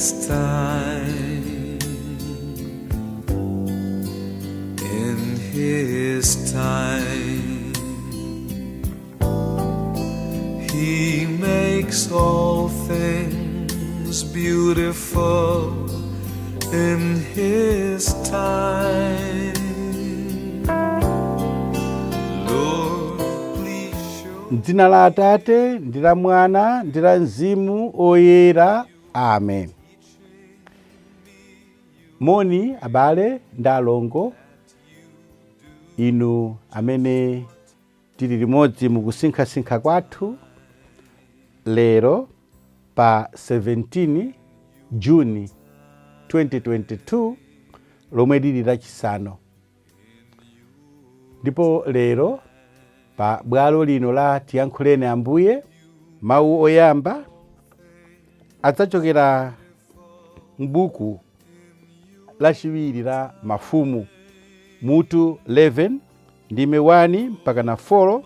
his time, in his time, he makes all things beautiful in his time. Lord, please show. M'dzina la Atate ndi la Mwana ndi la Mzimu oyera. Amen. Moni abale ndi alongo, inu amene tili limodzi mukusinkhasinkha kwathu lero pa 17 Juni 2022 lomwe lili lachisanu. Ndipo lero pa bwalo lino la Tiyankhuleni Ambuye, mawu oyamba adzachokera m'buku lachiwiri la Mafumu, mutu 11 ndime 1 mpaka na 4,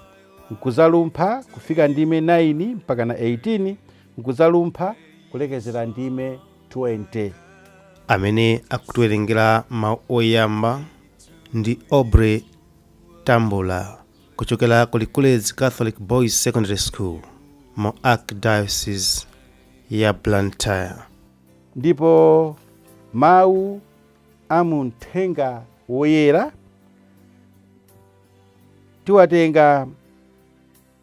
nkuzalumpha kufika ndime 9 mpaka na 18, nkuzalumpha kulekezera ndime 20. Amene akutiwerengera mawu oyamba ndi Aubrey Tambula kuchokera ku Likulezi Catholic Boys Secondary School mu Archdiocese ya Blantyre. Ndipo mawu amuthenga woyera tiwatenga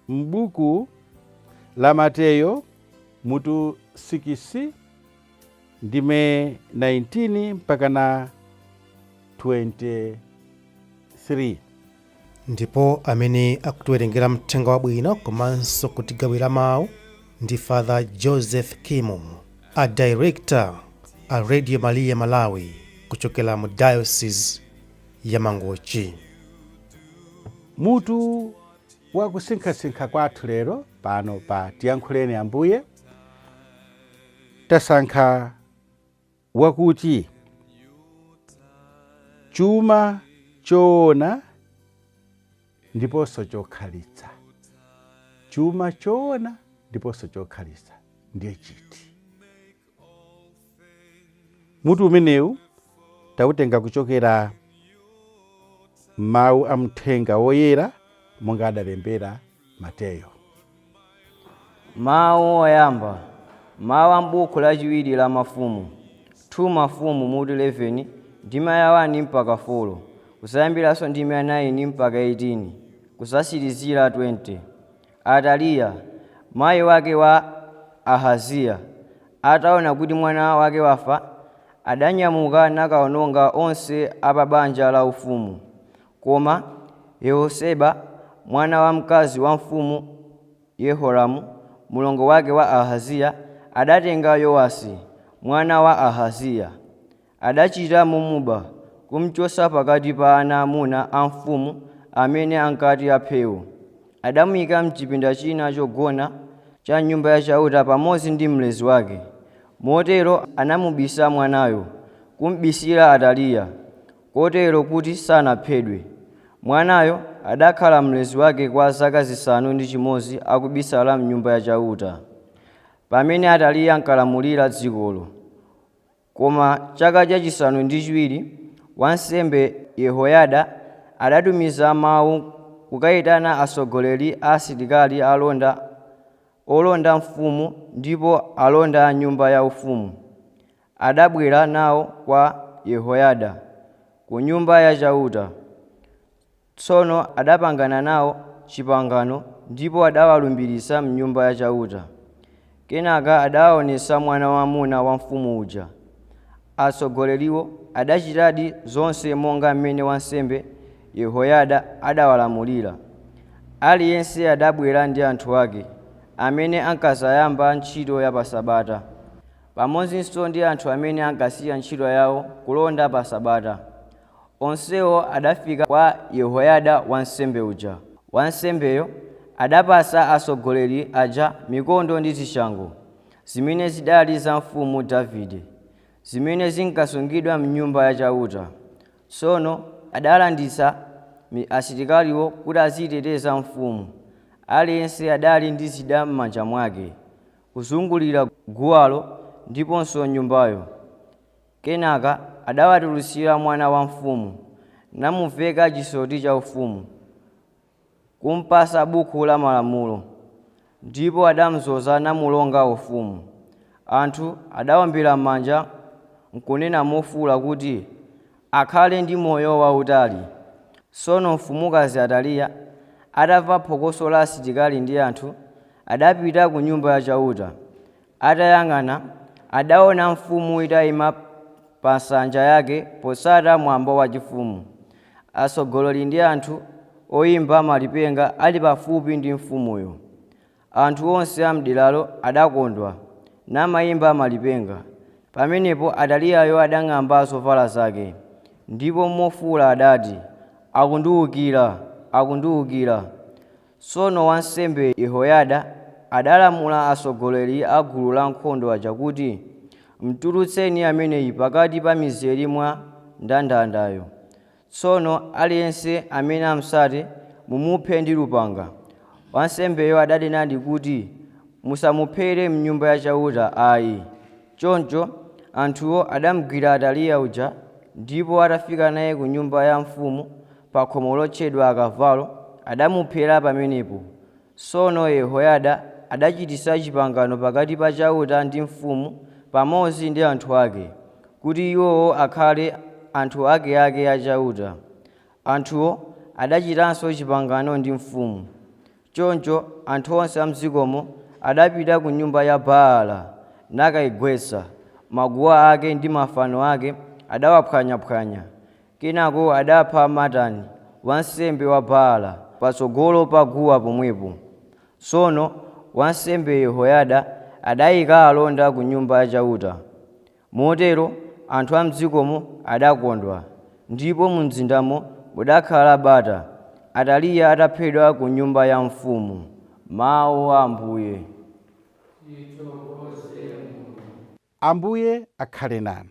m'buku la Mateyo mutu 6 ndime 19 mpaka na 23. Ndipo amene akutiwerengera mthenga wabwino komanso kutigawira mawu ndi Father Joseph Kimu, a director a Radio Maria Malawi kuchokera mu Diocese ya Mangochi. Mutu wa kusinkhasinkha kwathu lero pano pa Tiyankhuleni Ambuye tasankha wakuti chuma choona ndiponso chokhalitsa. Chuma choona ndiponso chokhalitsa ndiye chiti. Mutu umenewu tautenga kuchokera mawu amthenga woyera monga adalembera Mateyo. Mawu oyamba, mawu ambuku lachiwiri la Mafumu, 2 Mafumu mutu 11 ndime ya 1 mpaka 4, kusayambiranso ndime ya 9 mpaka 18, kusasirizira 20. Ataliya, mayi wake wa Ahaziya, ataona kuti mwana wake wafa, adanyamuka nakawononga onse apa banja la ufumu. Koma Yehoseba, mwana wa mkazi wa mfumu Yehoramu, mulongo wake wa Ahaziya, adatenga Yowasi, mwana wa Ahaziya, adachita momuba kumchosa pakati pa ana amuna a mfumu amene ankati aphewo. Adamuyika mchipinda china chogona cha nyumba ya chauta pamodzi ndi mlezi wake. Motero anamubisa mwanayo, kumbisira Ataliya, kotero kuti sanaphedwe. Mwanayo adakhala mlezi wake kwa zaka zisanu ndi chimodzi akubisala mnyumba ya chauta, pamene Ataliya ankalamulira dzikolo. Koma chaka chachisanu ndi chiwiri, wansembe Yehoyada adatumiza mawu kukayitana atsogoleri a asilikali olonda mfumu ndipo alonda a nyumba ya ufumu. Adabwera nawo kwa Yehoyada ku nyumba ya chauta. Tsono adapangana nawo chipangano ndipo adawalumbirisa mnyumba ya chauta. Kenaka adawaonesa mwana wamuna wa mfumu uja. Atsogoleriwo adachitadi zonse monga mmene wansembe Yehoyada adawalamulira. Aliyense adabwera ndi anthu ake amene ankasayamba ntchito ya pa Sabata, pamodzinso ndi anthu amene ankasiya ntchito yawo kulonda pa Sabata. Onsewo adafika kwa Yehoyada wansembe uja. Wansembeyo adapasa atsogoleri aja mikondo ndi zishango zimene zidali za mfumu Davide, zimene zinkasungidwa mnyumba ya chauta. Tsono adalanditsa asilikaliwo kuti aziteteza mfumu. Aliyense adali ndi zida m'manja mwake kuzungulira guwalo ndiponso nyumbayo. Kenaka adawatulutsira mwana wa mfumu, namuveka chisoti cha ufumu, kumpasa buku la malamulo, ndipo adamudzoza namulonga ufumu. Anthu adawombera m'manja nkunena mofuwula kuti akhale ndi moyo wautali. Tsono mfumukazi Ataliya atamva phokoso la asilikali ndi anthu, adapita ku nyumba ya chauta. Atayang'ana adaona mfumu itayima pa nsanja yake potsata mwambo wachifumu. Atsogoleri ndi anthu oyimba malipenga ali pafupi ndi mfumuyo. Anthu onse a mderalo adakondwa namayimba malipenga. Pamenepo Ataliyayo adang'amba zovala zake, ndipo mofuwula adati, akundiwukira, akundiwukira. Tsono wansembe Yehoyada adalamula atsogoleri a gulu la nkhondo aja kuti, mtulutseni ameneyi pakati pa mizere mwa ndandandayo. Tsono aliyense amene amusate mumuphe ndi lupanga. Wansembeyo adadenadi kuti musamuphere m'nyumba ya chauta ayi. Choncho anthuwo adamugwira Ataliya uja, ndipo atafika naye ku nyumba ya mfumu pa khomo lotchedwa akavalo, adamuphera pamenepo. Tsono Yehoyada adachititsa pangano pakati pa chauta ndi mfumu pamodzi ndi anthu ake, kuti iwowo akhale anthu akeake a chauta. Anthuwo adachitanso pangano ndi mfumu. Choncho anthu onse a m'dzikomo adapita ku nyumba ya Baala nakayigwetsa. Maguwa ake ndi mafano ake adawaphwanyaphwanya. Kenako adapha Matani, wansembe wa Baala, patsogolo pa guwa pomwepo. Tsono wansembe Yehoyada adayika alonda ku nyumba ya chauta. Motero anthu a m'dzikomo adakondwa, ndipo mu mzindamo mudakhala bata, Ataliya ataphedwa ku nyumba ya mfumu. Mawu a Ambuye. Ambuye akhale nanu.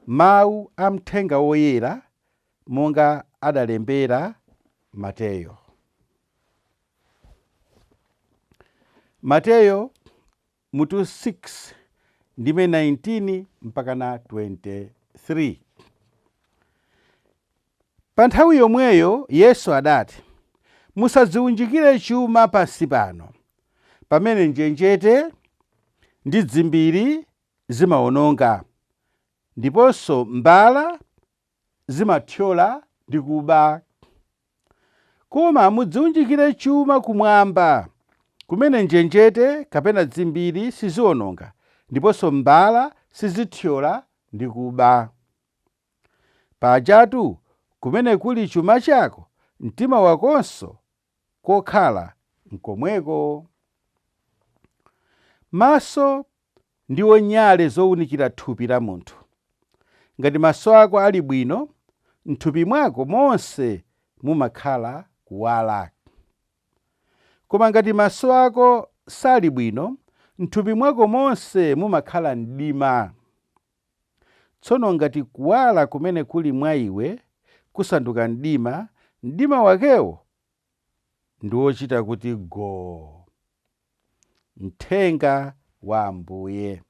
Mawu a mthenga woyera monga adalembera Mateyo. Mateyo mutu 6 ndime 19 mpaka na 23. Pa nthawi yomweyo Yesu adati, musadziwunjikire chuma pansi pano, pamene njenjete ndi dzimbiri zimawononga, ndiponso mbala zimathyola ndi kuba. Koma mudziwunjikire chuma kumwamba, kumene njenjete kapena dzimbiri siziwononga, ndiponso mbala sizithyola ndi kuba. Pajatu kumene kuli chuma chako, mtima wakonso kokhala nkomweko. Maso ndiwo nyale zowunikira thupi la munthu. Ngati maso ako ali bwino, m'thupi mwako monse mumakhala kuwala. Koma ngati maso ako sali bwino, m'thupi mwako monse mumakhala mdima. Tsono ngati kuwala kumene kuli mwa iwe kusanduka mdima, mdima wakewo ndiwochita kuti goo. Mthenga wa Ambuye.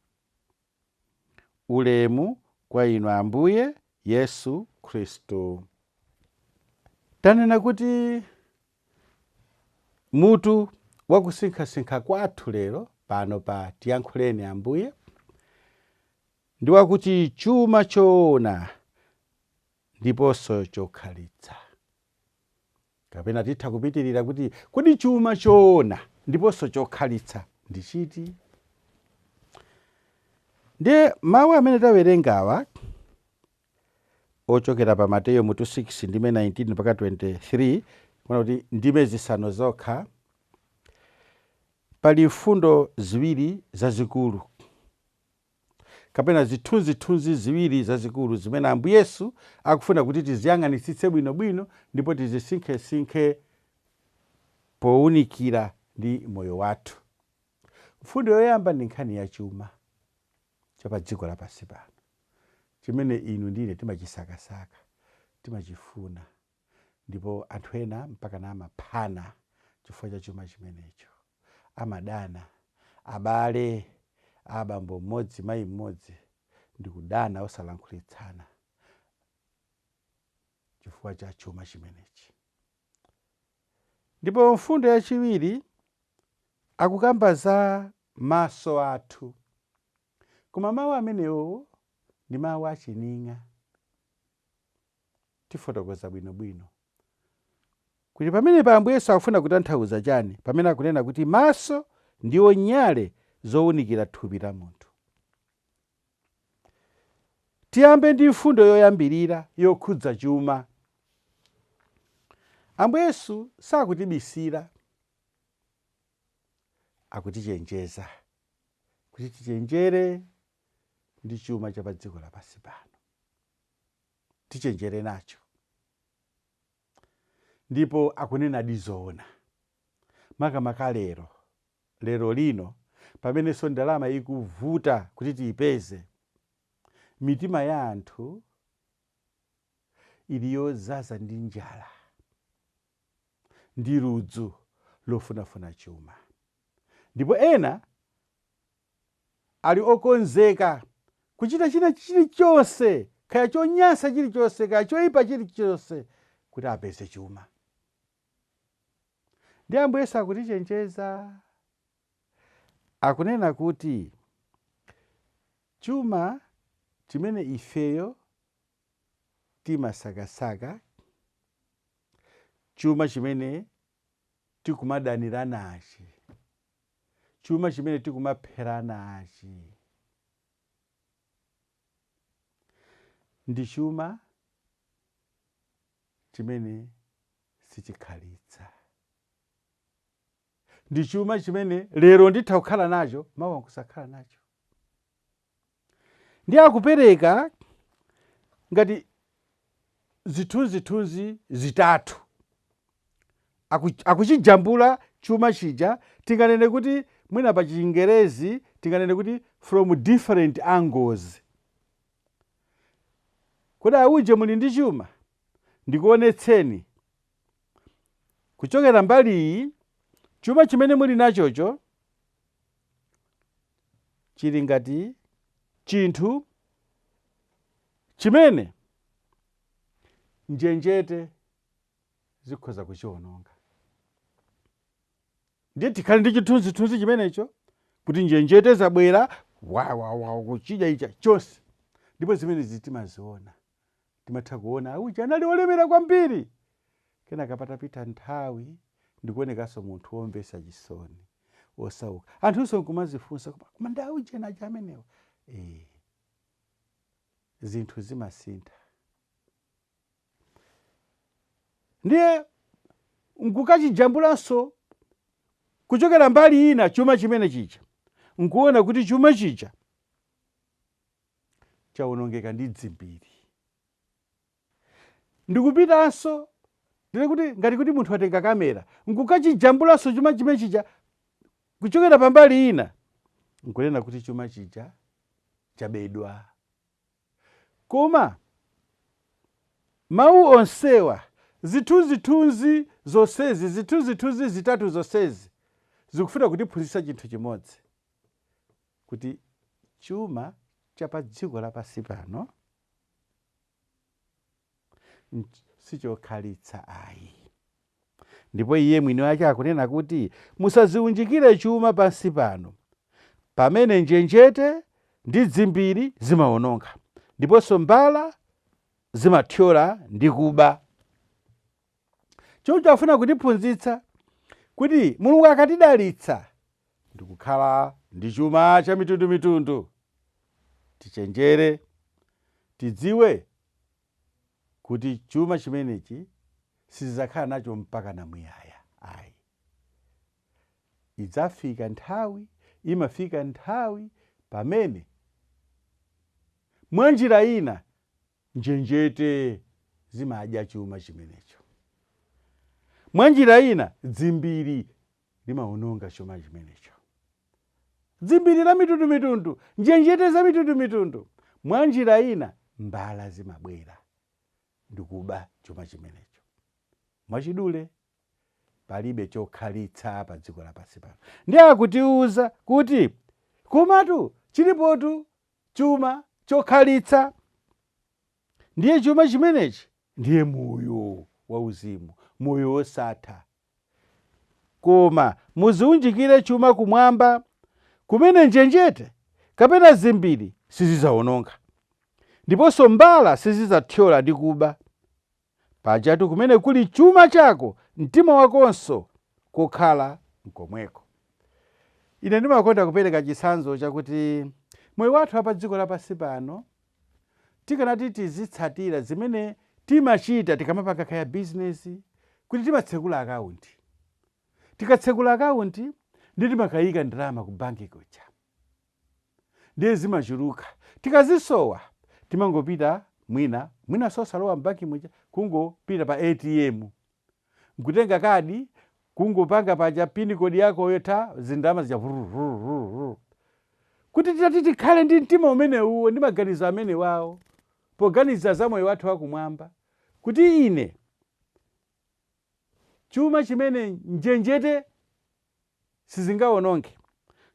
Ulemu kwa inu Ambuye Yesu Khristu. Tanena kuti mutu wakusinkhasinkha kwathu lero pano pa Tiyankhuleni Ambuye ndi wakuti chuma choona ndiponso chokhalitsa. Kapena titha kupitirira kuti kodi chuma choona ndiponso chokhalitsa ndi chiti? Ndiye mawu amene tawerengawa ochokera pa Mateyo mutu 6 ndime 19 mpaka 23, kuna kuti ndime zisanu zokha. Pali mfundo ziwiri zazikulu, kapena zithunzithunzi ziwiri zazikulu zimene Ambuye Yesu akufuna kuti tiziyang'anitsitse bwinobwino ndipo tizisinkhe powunikira ndi moyo wathu. Mfundo yoyamba ndi nkhani ya chuma chapa dziko lapansi pano, chimene inu ndine timachisakasaka, timachifuna, ndipo anthu ena mpaka na amaphana chifukwa cha chuma chimenecho. Amadana, abale, abambo mmodzi mayi mmodzi ndikudana osalankhulitsana chifukwa cha chuma chimenechi. Ndipo mfundo yachiwiri akukamba za maso athu, koma mawu amenewo ndi mawu achining'a. Tifotokoza bwinobwino kuti pamene pa Ambuye Yesu akufuna kutanthauza chani pamene akunena kuti maso ndiwo nyale zowunikira thupi la munthu. Tiyambe ndi mfundo yoyambirira yokhudza chuma. Ambuye Yesu sakutibisira, akutichenjeza kuti tichenjere ndi chuma cha pa dziko lapansi pano, tichenjere nacho. Ndipo akunena zoona makamaka lero lino pamenenso ndalama ikuvuta kuti tiyipeze, mitima ya anthu ili yozaza ndi njala ndi ludzu lofunafuna chuma. Ndipo ena ali okonzeka kuchita china chilichonse, kaya chonyansa chilichonse, kaya choyipa chilichonse kuti apeze chuma. Ndi Ambuye Yesu akutichenjeza, akunena kuti chuma chimene ifeyo timasakasaka, chuma chimene tikumadanira nachi, chuma chimene tikumaphera nachi, ndi chuma chimene sichikhalitsa, ndi chuma chimene lero nditha kukhala nacho mawa kusakhala nacho. Ndi akupereka ngati zithunzithunzi zitatu, akuchijambula chuma chija, tinganene kuti mwina pa Chingerezi tinganene kuti from different angles. Kodi auje muli ndi chuma? Ndikuonetseni kuchokera mbali iyi, chuma chimene muli nachocho chili ngati chinthu chimene njenjete zikhoza kuchiwononga. Ndiye tikhale ndi chithunzithunzi chimenecho kuti njenjete zabwera kuchidya icha chonse. Ndipo zimenezi timaziona, timatha kuona uja anali olemera kwambiri, kenaka patapita nthawi ndikuonekanso munthu womvetsa chisoni, osauka. Anthunso nkumazifunsa koma ndi uja naja amenewa. Zinthu zimasintha. Ndiye nkukachijambulanso kuchokera mbali ina chuma chimene chicha, nkuona kuti chuma chicha chawonongeka ndi dzimbiri. Ndikupitanso ndile kuti ngati kuti munthu atenga kamera, nkukachijambulanso chuma chimene chicha kuchokera pambali ina, nkunena kuti chuma chicha chabedwa. Koma mawu onsewa, zithunzithunzi zonsezi, zithunzithunzi zitatu zonsezi zikufuna kutiphunzitsa chinthu chimodzi, kuti chuma cha pa dziko lapansi pano sichokhalitsa ayi. Ndipo iye mwini wake akunena kuti musaziunjikire chuma pansi pano, pamene njenjete ndi dzimbiri zimawononga, ndiponso mbala zimathyola ndi kuba. Choncho afuna kutiphunzitsa kuti Mulungu akatidalitsa ndikukhala ndi chuma cha mitundumitundu. Tichenjere, tidziwe kuti chuma chimenechi sizidzakhala nacho mpaka namuyaya ayi. Idzafika nthawi, imafika nthawi pamene mwanjira ina njenjete zimadya chuma chimenecho, mwanjira ina dzimbiri limawononga chuma chimenecho. Dzimbiri la mitundumitundu, njenjete za mitundumitundu, mwanjira ina mbala zimabwera ndikuba chuma chimenecho. Mwachidule palibe chokhalitsa pa dziko lapansi pano. Ndiye akutiuza kuti komatu chilipotu chuma chokhalitsa. Ndiye chuma chimenechi ndiye moyo wauzimu, moyo wosatha. Koma muziunjikire chuma kumwamba, kumene njenjete kapena zimbiri sizizawononga, ndiponso mbala sizidzathyola ndi kuba. Pajatu kumene kuli chuma chako, mtima wakonso kokhala mkomweko. Ine ndimakonda kupereka chitsanzo chakuti moyo wathu apa dziko lapansi pano tikanati tizitsatira zimene timachita tikamapanga kaya bizinesi, kuti timatsekula akaunti. Tikatsekula akaunti ndi timakayika ndalama ku banki kuja, ndiye zimachuluka. Tikazisowa timangopita mwina sosalowa mbanki muja, kungopita pa ATM nkutenga kadi, kungopanga paja pin code yako yotha zindalama zija kuti titati tikhale ndi mtima umene uwo ndi maganizo amene wawo poganiza za moyo wathu wakumwamba, kuti ine chuma chimene njenjete sizingawononge,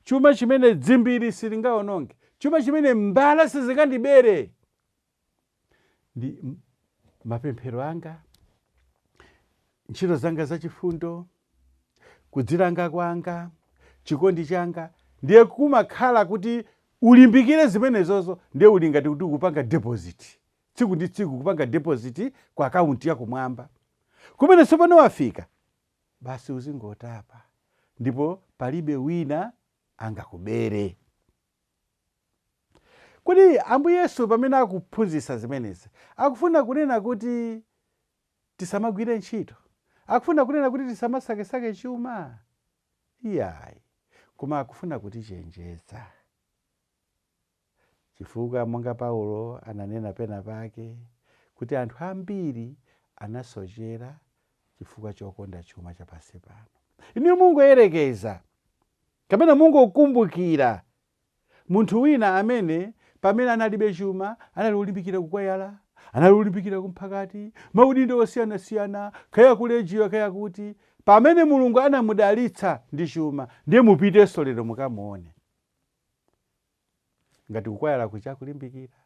chuma chimene dzimbiri sizingawononge, chuma chimene mbala sizingandibere. Ndi mapemphero anga, ntchito zanga zachifundo, kudzilanga kwanga, chikondi changa, ndiye kumakhala kuti ulimbikire zimenezozo. Ndiye uli ngati kuti ukupanga deposit, tsiku ndi tsiku kupanga deposit kwa akaunti yako kumwamba, kumene tsopano wafika basi uzingotapa, ndipo palibe wina angakubere. Kuti Ambuye Yesu pamene akuphunzitsa zimenezi akufuna kunena kuti tisamagwire ntchito, akufuna kunena kuti tisamasakesake chuma iyayi, koma akufuna kutichenjeza. Chifukwa monga Paulo ananena pena pake kuti anthu ambiri anasochera chifukwa chokonda chuma chapansi pano. Inu mungoyerekeza kapena mungokumbukira munthu wina amene pamene analibe chuma analiulimbikira kukwayala, analiulimbikira kumphakati, maudindo osiyanasiyana, kaya kulejiwa kaya kuti, pamene Mulungu anamudalitsa ndi chuma, ndiye mupitenso lero mukamuone. Ngati kukwayala kuja kulimbikira,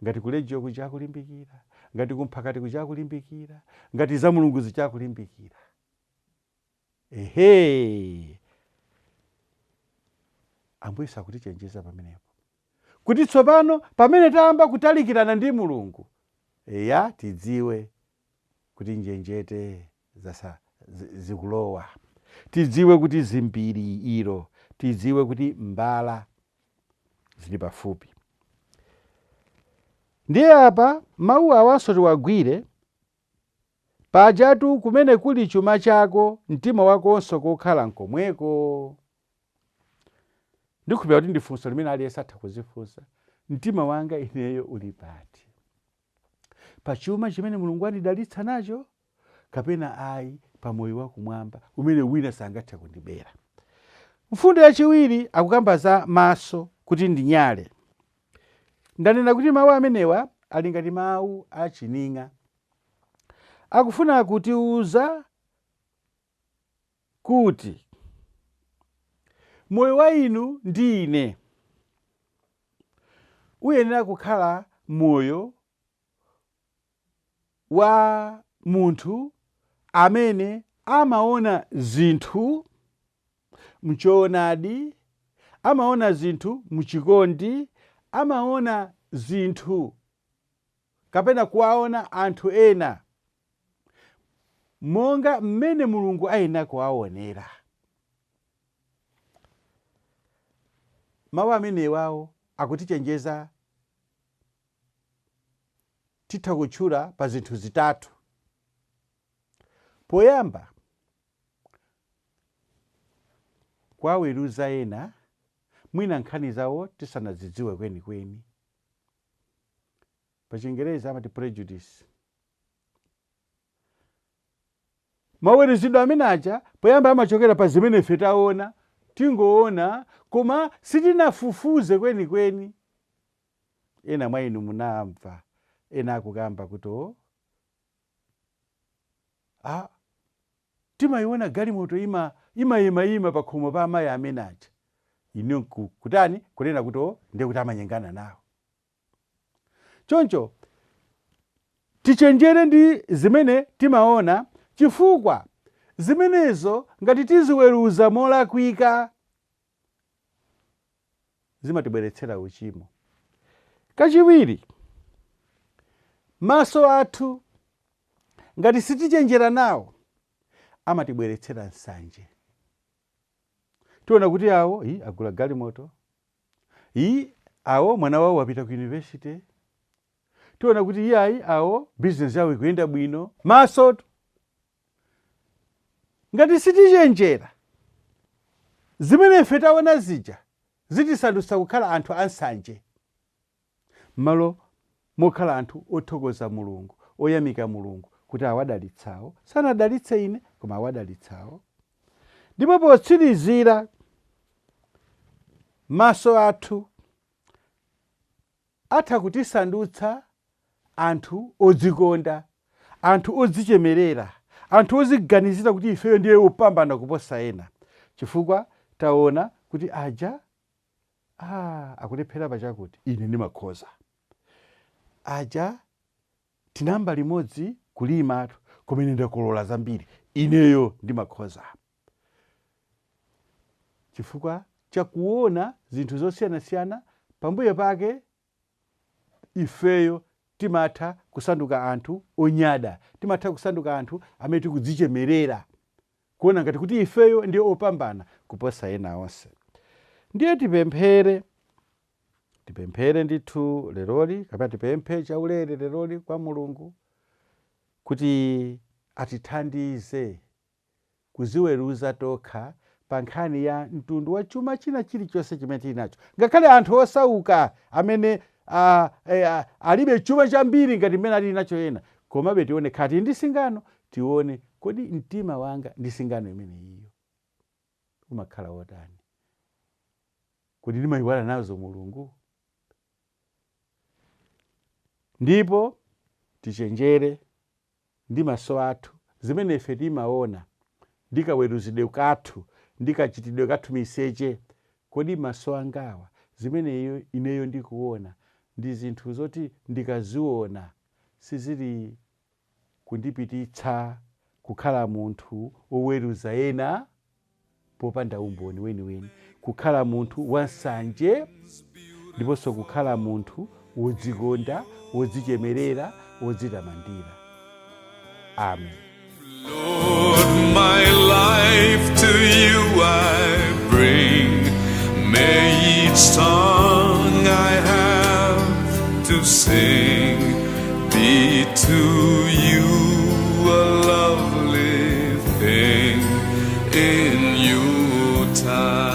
ngati kulejiwa kuja kulimbikira, ngati kumphakati kuja kulimbikira, ngati za Mulungu zija kulimbikira. Ehe, Ambuye sakutichenjeza pamenepo, kuti tsopano pamene tayamba kutalikirana ndi Mulungu, eya tidziwe kuti njenjete zikulowa, tidziwe kuti zimbiri iro, tidziwe kuti mbala zili pafupi. Ndiye apa mawu awanso tiwagwire, pajatu kumene kuli chuma chako, mtima wakonso kokhala nkomweko. Ndikupira kuti ndifunso limene aliyense atha kuzifunsa, mtima wanga ineyo uli pati? Pa chuma chimene Mulungu anidalitsa nacho, kapena ayi pa moyo wakumwamba umene wina sangathe kundibera? Mfundo yachiwiri akukamba za maso kuti ndi nyale. Ndanena kuti mawu amenewa ali ngati mawu achining'a. Akufuna kutiuza kuti moyo wa inu ndi ine uyenera kukhala moyo wa munthu amene amaona zinthu mchoonadi, amaona zinthu mchikondi, amaona zinthu kapena kuwaona anthu ena monga mmene Mulungu ayenera kuwaonera. Mawu amenewawo akutichenjeza titha kutchula pa zinthu zitatu. Poyamba, kwaweruza ena mwina nkhani zawo tisanazidziwe kwenikweni. Pa Chingereza amati prejudice. Maweruzidwe amene aja poyamba amachokera pa zimene ife taona, tingoona koma sitinafufuze kwenikweni. Ena mwa inu munamva ena akukamba kuti timayiona galimoto imayima pa khomo pa amayi amene aja. Ine kutani kunena kuti ndiye kuti amanyengana nawo. Choncho tichenjere ndi zimene timaona, chifukwa zimenezo ngati tiziweruza molakwika zimatibweretsera uchimo. Kachiwiri, maso athu ngati sitichenjera nawo amatibweretsera nsanje. Tiona kuti awo agula galimoto, awo mwana wawo wapita ku university, tiona kuti awo business yawo ikuyenda bwino. Maso ngati sitichenjera, zimene ife taona zija zitisandutsa kukhala anthu ansanje, malo mokhala anthu othokoza Mulungu, oyamika Mulungu kuti awadalitsawo. Sanadalitse ine koma awadalitsawo. Ndipo potsirizira, maso athu atha kutisandutsa anthu odzikonda, anthu odzichemerera, anthu oziganizira kuti ifeyo ndiye opambana kuposa ena, chifukwa taona kuti aja akulephera pachakuti ine ndimakhoza. Aja tinamba limodzi kulima koma ine ndakolola zambiri, ineyo ndimakhoza. Chifukwa chakuona zinthu zosiyanasiyana, pambuyo pake ifeyo timatha kusanduka anthu onyada, timatha kusanduka anthu amene tikudzichemerera, kuona ngati kuti ifeyo ndiye opambana kuposa ena onse. Ndiye tipemphere ndithu leroli, kapena tipemphe chaulere leroli kwa Mulungu kuti atithandize kuziweruza tokha pa nkhani ya mtundu wa chuma china chilichonse chimene tili nacho. Ngakhale anthu osauka amene alibe chuma chambiri ngati mmene ali nacho ena, komabe tione khati ndi singano, tione kodi mtima wanga ndi singano imene iyo umakhala wotani, kodi ndimayiwala nazo Mulungu. Ndipo tichenjere ndi maso athu, zimene ife timaona, ndikaweruzidwe kathu, ndikachitidwe kathu miseche, kodi maso angawa zimene ineyo ndikuona ndi zinthu zoti ndikaziona sizili kundipititsa kukhala munthu oweruza ena popanda umboni weniweni, kukhala munthu wansanje, ndiponso kukhala munthu wodzikonda, wodzichemerera, wodzitamandira. Amen. Lord, my life to you I bring. May each song I have to sing be to you a lovely thing in your time.